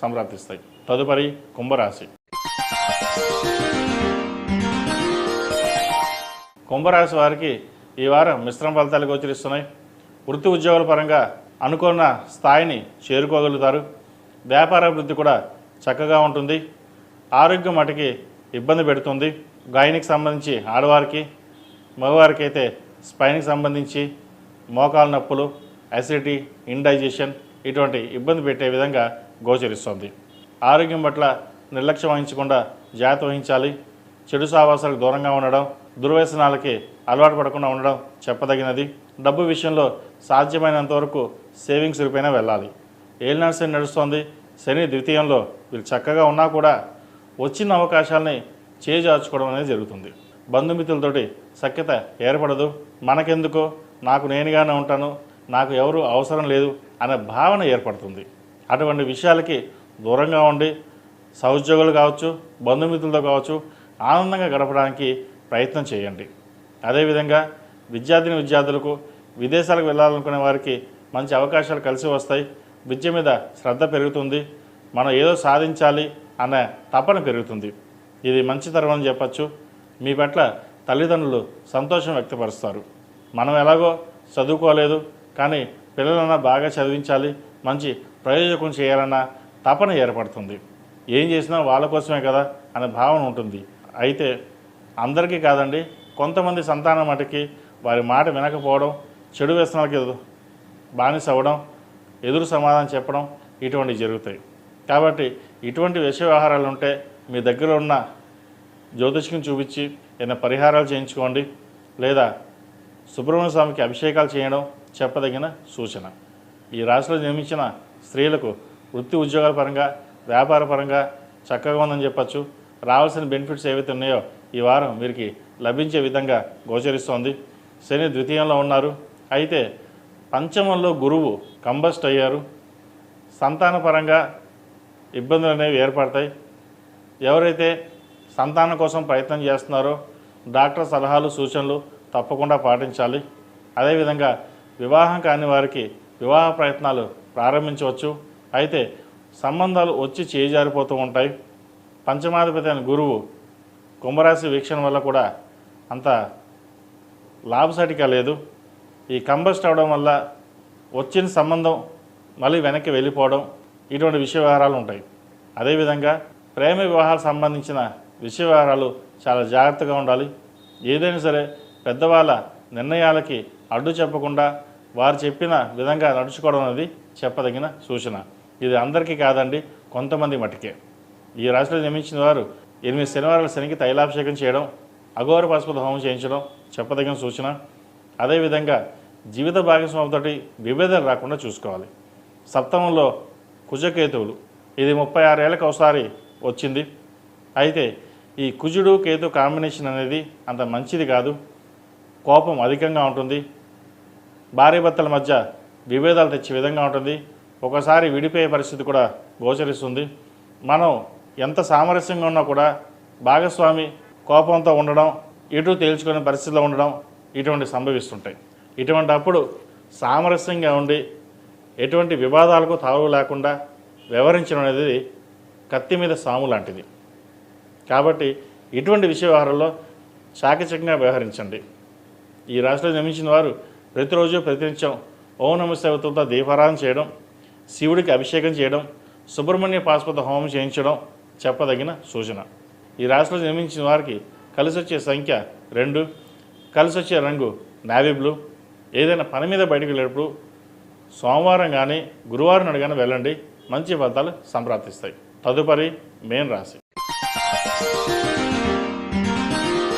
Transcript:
సంప్రాప్తిస్తాయి. తదుపరి కుంభరాశి. కుంభరాశి వారికి ఈ వారం మిశ్రమ ఫలితాలు గోచరిస్తున్నాయి. వృత్తి ఉద్యోగాల పరంగా అనుకున్న స్థాయిని చేరుకోగలుగుతారు. వ్యాపారాభివృద్ధి కూడా చక్కగా ఉంటుంది. ఆరోగ్యం మటుకి ఇబ్బంది పెడుతుంది. గాయనికి సంబంధించి ఆడవారికి, మగవారికి అయితే స్పైన్కి సంబంధించి మోకాలు నొప్పులు, అసిడిటీ, ఇండైజెషన్ ఇటువంటి ఇబ్బంది పెట్టే విధంగా గోచరిస్తుంది. ఆరోగ్యం పట్ల నిర్లక్ష్యం వహించకుండా జాగ్రత్త వహించాలి. చెడు సావాసాలకు దూరంగా ఉండడం, దుర్వ్యసనాలకి అలవాటు పడకుండా ఉండడం చెప్పదగినది. డబ్బు విషయంలో సాధ్యమైనంత వరకు సేవింగ్స్ రూపేణా వెళ్ళాలి. ఏలినాడు శని నడుస్తోంది. శని ద్వితీయంలో వీళ్ళు చక్కగా ఉన్నా కూడా వచ్చిన అవకాశాలని చేజార్చుకోవడం అనేది జరుగుతుంది. బంధుమిత్రులతోటి సఖ్యత ఏర్పడదు. మనకెందుకో, నాకు నేనుగానే ఉంటాను, నాకు ఎవరు అవసరం లేదు అనే భావన ఏర్పడుతుంది. అటువంటి విషయాలకి దూరంగా ఉండి సహోద్యోగులు కావచ్చు, బంధుమిత్రులతో కావచ్చు ఆనందంగా గడపడానికి ప్రయత్నం చేయండి. అదేవిధంగా విద్యార్థులకు విదేశాలకు వెళ్ళాలనుకునే వారికి మంచి అవకాశాలు కలిసి వస్తాయి. విద్య మీద శ్రద్ధ పెరుగుతుంది. మనం ఏదో సాధించాలి అనే తపన పెరుగుతుంది. ఇది మంచి తరం అని చెప్పచ్చు. మీ పట్ల తల్లిదండ్రులు సంతోషం వ్యక్తపరుస్తారు. మనం ఎలాగో చదువుకోలేదు, కానీ పిల్లలన్నా బాగా చదివించాలి, మంచి ప్రయోజకం చేయాలన్న తపన ఏర్పడుతుంది. ఏం చేసినా వాళ్ళ కోసమే కదా అనే భావన ఉంటుంది. అయితే అందరికీ కాదండి, కొంతమంది సంతానం మటుకి వారి మాట వినకపోవడం, చెడు వ్యసనాలకి బానిస అవ్వడం, ఎదురు సమాధానం చెప్పడం ఇటువంటివి జరుగుతాయి. కాబట్టి ఇటువంటి విష వ్యవహారాలు ఉంటే మీ దగ్గర ఉన్న జ్యోతిష్కుని చూపించి ఏదైనా పరిహారాలు చేయించుకోండి. లేదా సుబ్రహ్మణ్య స్వామికి అభిషేకాలు చేయడం చెప్పదగిన సూచన. ఈ రాశిలో జన్మించిన స్త్రీలకు వృత్తి ఉద్యోగాల పరంగా, వ్యాపార పరంగా చక్కగా ఉందని చెప్పచ్చు. రావాల్సిన బెనిఫిట్స్ ఏవైతే ఉన్నాయో ఈ వారం వీరికి లభించే విధంగా గోచరిస్తోంది. శని ద్వితీయంలో ఉన్నారు. అయితే పంచమంలో గురువు కంబస్ట్ అయ్యారు. సంతానపరంగా ఇబ్బందులు అనేవి ఏర్పడతాయి. ఎవరైతే సంతానం కోసం ప్రయత్నం చేస్తున్నారో డాక్టర్ సలహాలు, సూచనలు తప్పకుండా పాటించాలి. అదేవిధంగా వివాహం కాని వారికి వివాహ ప్రయత్నాలు ప్రారంభించవచ్చు. అయితే సంబంధాలు వచ్చి చేజారిపోతూ ఉంటాయి. పంచమాధిపతి అయిన గురువు కుంభరాశి వీక్షణ వల్ల కూడా అంత లాభసాటిగా లేదు. ఈ కంబస్ట్ అవడం వల్ల వచ్చిన సంబంధం మళ్ళీ వెనక్కి వెళ్ళిపోవడం ఇటువంటి విషయ వ్యవహారాలు ఉంటాయి. అదేవిధంగా ప్రేమ వివాహాలకు సంబంధించిన విషయ వ్యవహారాలు చాలా జాగ్రత్తగా ఉండాలి. ఏదైనా సరే పెద్దవాళ్ళ నిర్ణయాలకి అడ్డు చెప్పకుండా వారు చెప్పిన విధంగా నడుచుకోవడం అనేది చెప్పదగిన సూచన. ఇది అందరికీ కాదండి, కొంతమంది మటుకే. ఈ రాశిలో జన్మించిన వారు 8 శనివారాల శనికి తైలాభిషేకం చేయడం, అఘోర పశుపతి హోమం చేయించడం చెప్పదగిన సూచన. అదేవిధంగా జీవిత భాగస్వామితో విభేదాలు రాకుండా చూసుకోవాలి. సప్తమంలో కుజకేతువులు, ఇది 36 ఏళ్ళకి ఒకసారి వచ్చింది. అయితే ఈ కుజుడు కేతు కాంబినేషన్ అనేది అంత మంచిది కాదు. కోపం అధికంగా ఉంటుంది. భార్యాభర్తల మధ్య విభేదాలు తెచ్చే విధంగా ఉంటుంది. ఒకసారి విడిపోయే పరిస్థితి కూడా గోచరిస్తుంది. మనం ఎంత సామరస్యంగా ఉన్నా కూడా భాగస్వామి కోపంతో ఉండడం, ఇటు తేల్చుకునే పరిస్థితిలో ఉండడం ఇటువంటి సంభవిస్తుంటాయి. ఇటువంటి అప్పుడు సామరస్యంగా ఉండి ఎటువంటి వివాదాలకు తావు లేకుండా వ్యవహరించడం అనేది కత్తి మీద సాము లాంటిది. కాబట్టి ఇటువంటి విషయ వ్యవహారాల్లో చాకచక్యంగా వ్యవహరించండి. ఈ రాశిలో జన్మించిన వారు ప్రతిరోజు ప్రతినిత్యం ఓం నమః శివాయతో దీపారాధన చేయడం, శివుడికి అభిషేకం చేయడం, సుబ్రహ్మణ్య పాశుపత హోమం చేయించడం చెప్పదగిన సూచన. ఈ రాశిలో జన్మించిన వారికి కలిసి వచ్చే సంఖ్య 2, కలిసి వచ్చే రంగు నేవీ బ్లూ. ఏదైనా పని మీద బయటకు వెళ్ళేటప్పుడు సోమవారం కానీ గురువారం నాడు కానీ వెళ్ళండి, మంచి ఫలితాలు సంప్రాప్తిస్తాయి. తదుపరి మీన రాశి.